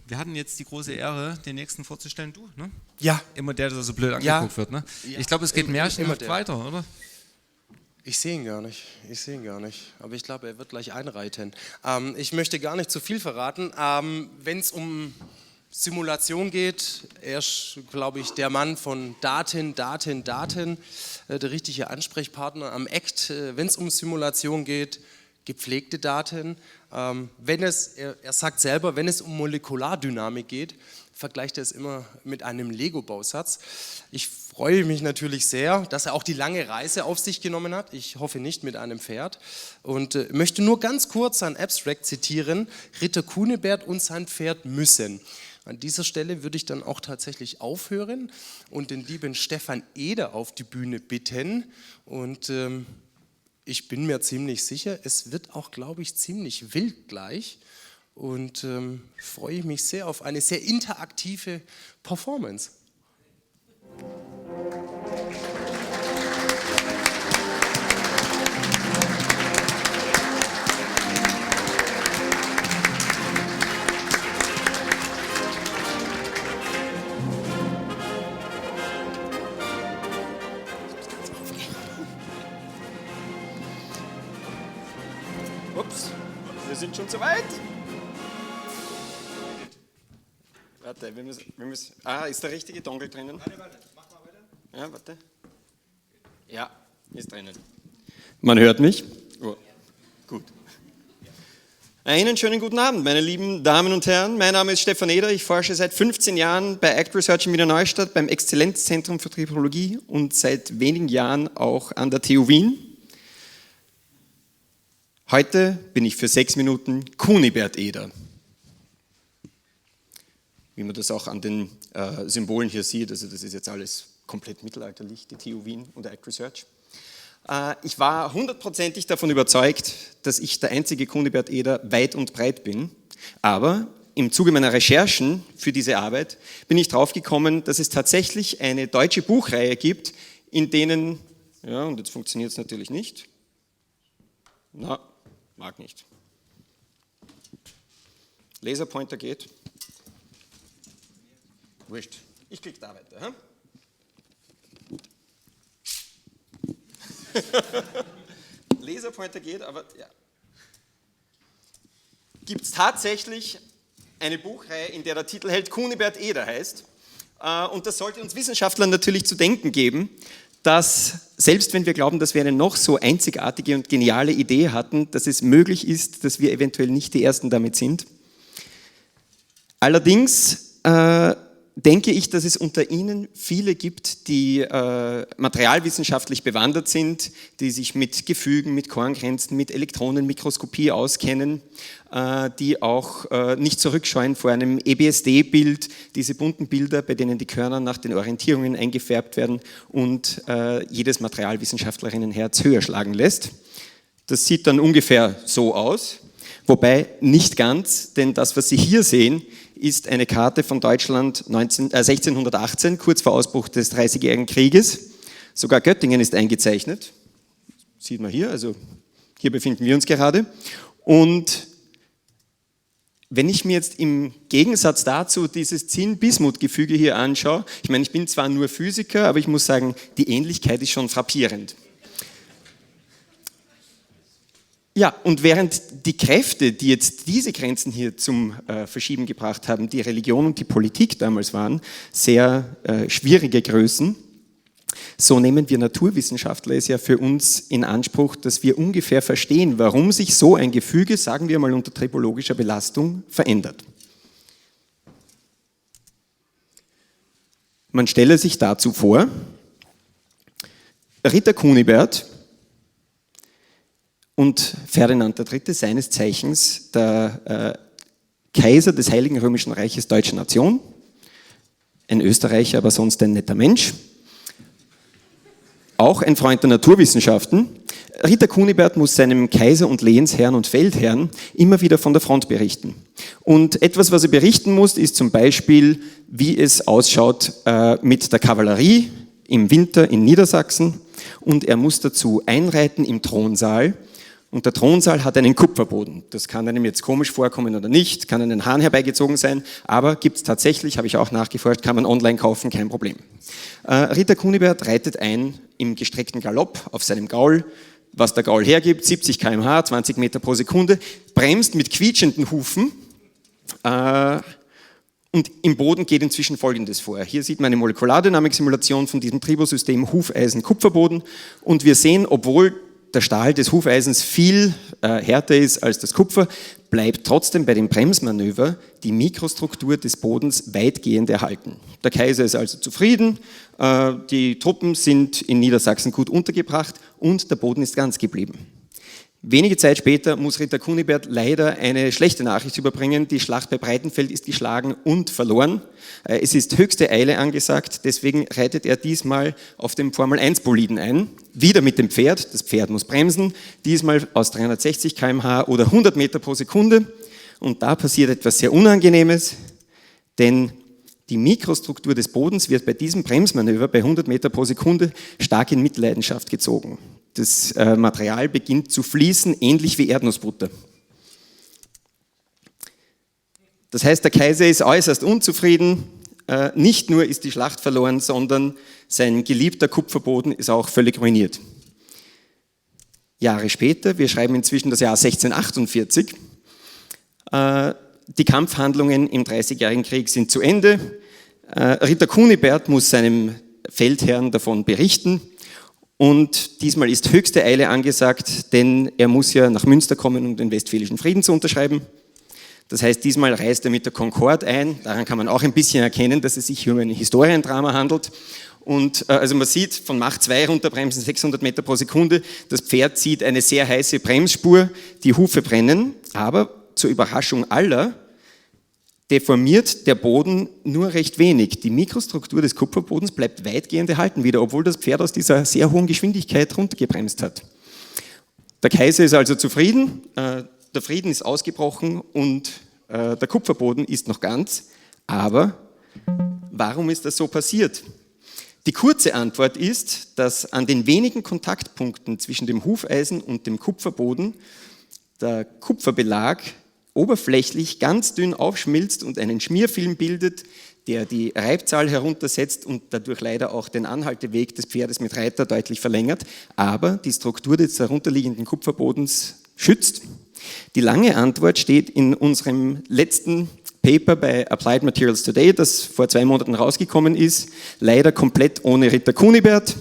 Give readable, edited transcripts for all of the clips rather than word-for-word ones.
Wir hatten jetzt die große Ehre, den nächsten vorzustellen. Du, ne? Ja. Immer der so blöd angeguckt wird, ne? Ja. Ich glaube, es geht märchenhaft weiter, oder? Ich sehe ihn gar nicht. Aber ich glaube, er wird gleich einreiten. Ich möchte gar nicht zu viel verraten. Wenn es um Simulation geht, er ist, glaube ich, der Mann von Daten, der richtige Ansprechpartner am ACT. Wenn es um Simulation geht, gepflegte Daten. Er sagt selber, wenn es um Molekulardynamik geht, vergleicht er es immer mit einem Lego-Bausatz. Ich freue mich natürlich sehr, dass er auch die lange Reise auf sich genommen hat. Ich hoffe nicht mit einem Pferd. Und möchte nur ganz kurz ein Abstract zitieren. Ritter Kunibert und sein Pferd müssen. An dieser Stelle würde ich dann auch tatsächlich aufhören und den lieben Stefan Eder auf die Bühne bitten. Und ich bin mir ziemlich sicher, es wird auch, glaube ich, ziemlich wild gleich. Und freue mich sehr auf eine sehr interaktive Performance. Ups, wir sind schon zu weit. Warte, wir müssen. Ist der richtige Dongle drinnen? Warte, mach mal weiter. Ja, warte. Ja, ist drinnen. Man hört mich? Oh, gut. Einen schönen guten Abend, meine lieben Damen und Herren. Mein Name ist Stefan Eder. Ich forsche seit 15 Jahren bei ACT Research in Wiener Neustadt, beim Exzellenzzentrum für Tripologie und seit wenigen Jahren auch an der TU Wien. Heute bin ich für 6 Minuten Kunibert Eder. Wie man das auch an den Symbolen hier sieht, also das ist jetzt alles komplett mittelalterlich, die TU Wien und ACT Research. Ich war 100%ig davon überzeugt, dass ich der einzige Kunibert Eder weit und breit bin, aber im Zuge meiner Recherchen für diese Arbeit bin ich draufgekommen, dass es tatsächlich eine deutsche Buchreihe gibt, in denen, ja, und jetzt funktioniert es natürlich nicht, mag nicht. Laserpointer geht. Wurscht. Ich klicke da weiter. Hm? Laserpointer geht, aber ja. Gibt es tatsächlich eine Buchreihe, in der der Titel hält Kunibert Eder heißt. Und das sollte uns Wissenschaftlern natürlich zu denken geben, dass selbst wenn wir glauben, dass wir eine noch so einzigartige und geniale Idee hatten, dass es möglich ist, dass wir eventuell nicht die Ersten damit sind. Allerdings denke ich, dass es unter Ihnen viele gibt, die materialwissenschaftlich bewandert sind, die sich mit Gefügen, mit Korngrenzen, mit Elektronenmikroskopie auskennen, die auch nicht zurückscheuen vor einem EBSD-Bild, diese bunten Bilder, bei denen die Körner nach den Orientierungen eingefärbt werden und jedes Materialwissenschaftlerinnenherz höher schlagen lässt. Das sieht dann ungefähr so aus, wobei nicht ganz, denn das, was Sie hier sehen, ist eine Karte von Deutschland 1618, kurz vor Ausbruch des Dreißigjährigen Krieges. Sogar Göttingen ist eingezeichnet. Sieht man hier, also hier befinden wir uns gerade. Und wenn ich mir jetzt im Gegensatz dazu dieses Zinn-Bismuth-Gefüge hier anschaue, ich meine, ich bin zwar nur Physiker, aber ich muss sagen, die Ähnlichkeit ist schon frappierend. Ja, und während die Kräfte, die jetzt diese Grenzen hier zum Verschieben gebracht haben, die Religion und die Politik damals waren, sehr schwierige Größen, so nehmen wir Naturwissenschaftler es ja für uns in Anspruch, dass wir ungefähr verstehen, warum sich so ein Gefüge, sagen wir mal unter tripologischer Belastung, verändert. Man stelle sich dazu vor, Ritter Kunibert und Ferdinand III., seines Zeichens der Kaiser des Heiligen Römischen Reiches Deutscher Nation, ein Österreicher, aber sonst ein netter Mensch, auch ein Freund der Naturwissenschaften. Ritter Kunibert muss seinem Kaiser und Lehensherrn und Feldherrn immer wieder von der Front berichten. Und etwas, was er berichten muss, ist zum Beispiel, wie es ausschaut mit der Kavallerie im Winter in Niedersachsen. Und er muss dazu einreiten im Thronsaal Und der Thronsaal hat einen Kupferboden. Das kann einem jetzt komisch vorkommen oder nicht, kann an den Haaren herbeigezogen sein, aber gibt es tatsächlich, habe ich auch nachgeforscht, kann man online kaufen, kein Problem. Ritter Kunibert reitet ein im gestreckten Galopp auf seinem Gaul, was der Gaul hergibt, 70 km/h, 20 Meter pro Sekunde, bremst mit quietschenden Hufen und im Boden geht inzwischen Folgendes vor. Hier sieht man eine Molekulardynamik-Simulation von diesem Tribosystem Hufeisen-Kupferboden und wir sehen, obwohl der Stahl des Hufeisens viel härter ist als das Kupfer, bleibt trotzdem bei dem Bremsmanöver die Mikrostruktur des Bodens weitgehend erhalten. Der Kaiser ist also zufrieden, die Truppen sind in Niedersachsen gut untergebracht und der Boden ist ganz geblieben. Wenige Zeit später muss Ritter Kunibert leider eine schlechte Nachricht überbringen. Die Schlacht bei Breitenfeld ist geschlagen und verloren. Es ist höchste Eile angesagt, deswegen reitet er diesmal auf dem Formel-1-Boliden ein. Wieder mit dem Pferd, das Pferd muss bremsen, diesmal aus 360 km/h oder 100 Meter pro Sekunde. Und da passiert etwas sehr Unangenehmes, denn die Mikrostruktur des Bodens wird bei diesem Bremsmanöver bei 100 Meter pro Sekunde stark in Mitleidenschaft gezogen. Das Material beginnt zu fließen, ähnlich wie Erdnussbutter. Das heißt, der Kaiser ist äußerst unzufrieden. Nicht nur ist die Schlacht verloren, sondern sein geliebter Kupferboden ist auch völlig ruiniert. Jahre später, wir schreiben inzwischen das Jahr 1648, die Kampfhandlungen im Dreißigjährigen Krieg sind zu Ende. Ritter Kunibert muss seinem Feldherrn davon berichten. Und diesmal ist höchste Eile angesagt, denn er muss ja nach Münster kommen, um den Westfälischen Frieden zu unterschreiben. Das heißt, diesmal reist er mit der Concorde ein. Daran kann man auch ein bisschen erkennen, dass es sich hier um ein Historiendrama handelt. Und also man sieht, von Mach 2 runterbremsen, 600 Meter pro Sekunde. Das Pferd zieht eine sehr heiße Bremsspur, die Hufe brennen. Aber zur Überraschung aller deformiert der Boden nur recht wenig. Die Mikrostruktur des Kupferbodens bleibt weitgehend erhalten wieder, obwohl das Pferd aus dieser sehr hohen Geschwindigkeit runtergebremst hat. Der Kaiser ist also zufrieden, der Frieden ist ausgebrochen und der Kupferboden ist noch ganz. Aber warum ist das so passiert? Die kurze Antwort ist, dass an den wenigen Kontaktpunkten zwischen dem Hufeisen und dem Kupferboden der Kupferbelag oberflächlich ganz dünn aufschmilzt und einen Schmierfilm bildet, der die Reibzahl heruntersetzt und dadurch leider auch den Anhalteweg des Pferdes mit Reiter deutlich verlängert, aber die Struktur des darunterliegenden Kupferbodens schützt. Die lange Antwort steht in unserem letzten Paper bei Applied Materials Today, das vor 2 Monaten rausgekommen ist, leider komplett ohne Ritter Kunibert.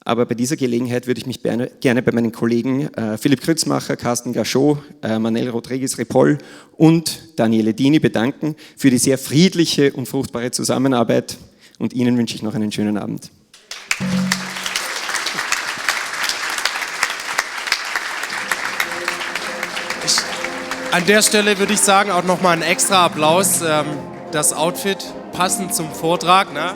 Aber bei dieser Gelegenheit würde ich mich gerne bei meinen Kollegen Philipp Krützmacher, Carsten Gachot, Manel Rodriguez-Ripoll und Daniele Dini bedanken für die sehr friedliche und fruchtbare Zusammenarbeit. Und Ihnen wünsche ich noch einen schönen Abend. An der Stelle würde ich sagen, auch nochmal einen extra Applaus. Das Outfit passend zum Vortrag. Ne?